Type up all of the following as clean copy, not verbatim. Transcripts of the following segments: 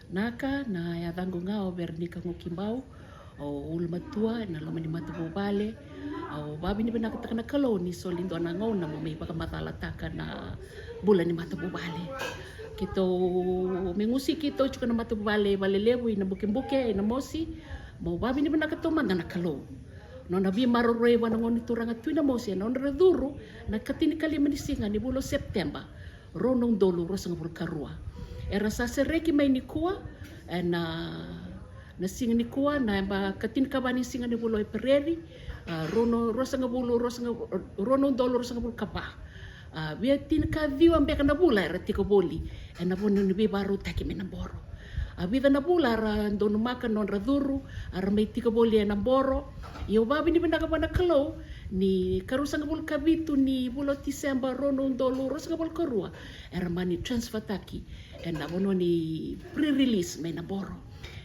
Naka na yadhangu ngao Veronica Ngukimbau o ulmatua na lomani matububale o babi ni benakataka na kaloni so lindo na ngao na mamay pagamatalata na bulan ni matububale. Kito mengusi kito chuka na matububale balelebu ina buke ina mosi mo babi ni benakatoma na kalo. No na vi maroroi wana ngoni turanga tuina mosi na ondra duru na katini kali manisinga ni bulo September ronong dolo rosang bulkarua. Era sa sereki mai ni kua na singa ni kua na ba katin kabani singa ni bulo pereri rono rosanga bulu rono dolo rosanga bulu kapa via tin ka viu ambeka na bula era tiko boli na bono ni baru taki menamboro vida na bula ra dono maka non raduru ara mai tiko boli na boro yo babi ni benaka bana kalo ni karusanga bulu kabitu ni bulo Disemba rono dolo rosanga bulu korua era mani transfer taki na bono ni pre-release mai na boro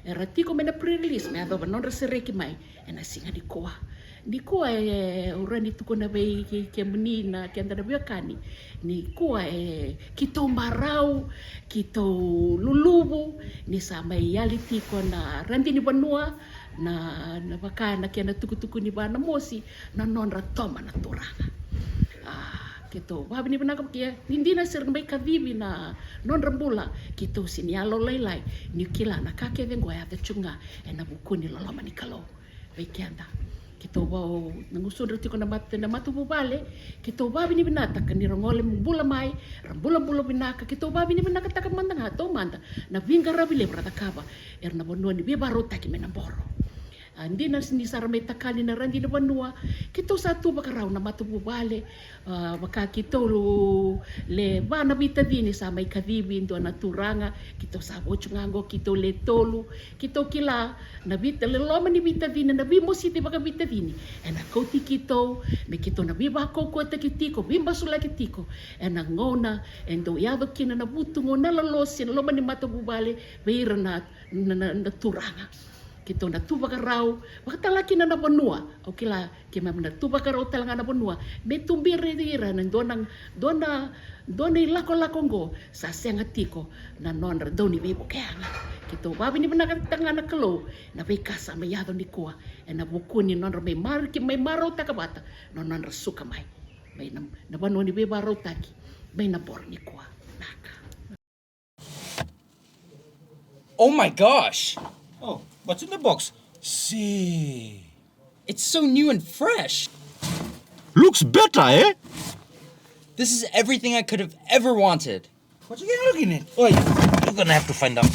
era tiko mai na pre-release mai adoba non resereki mai na singa di koa urani tuko na bei ke muni na ke andana biakani ni koa kito marau kito lulubu ni sa mai yali tiko na randi ni banua na baka na ke na tuku ni bana mosi na non ratoma na toranga kito babi ni benaka kia hindi na sir mai kavivi na non rambula kito sini alo lai ni kila na kake vengo ya te chunga na bukuni lolama ni kalo vai kianda kito wao nangusudra tiko na matu bubale kito babi ni benata kan ni rongole bula mai rambula benaka kito babi ni benaka taka manda to manda na vinga rabile brata kaba erna bonua ni bebaro taki menamboro Andi na sinisara may takali na randi na banua kito sa tu bakarao na matububale baka kito le bana bitadini sa may kadibi ndo na turanga kito sa bochungango kito le tolu kito kila na bita le loma ni bitadini na bimo siti baka bitadini na koti kito me kito na biba ko ta kitiko bimba sula kitiko na ngona endo yado kina na butungo na lolosi na loma ni matububale beira na turanga kito na tuba karau bakatalaki na nabanua o kila kema na tuba karau talanga nabanua me tumbire dira na dona ilako ngo sa senga tiko na nonra doni bibo kanga kito babi ni benakatanga na kalo na bekasa me yado ni kuwa na bukuni nonra me maro takabata no nonra suka mai na banua ni bebaro taki may na bor ni kuwa naka. Oh my gosh! Oh, what's in the box? See. It's so new and fresh. Looks better, eh? This is everything I could have ever wanted. What you looking at? Oh, you're gonna have to find out.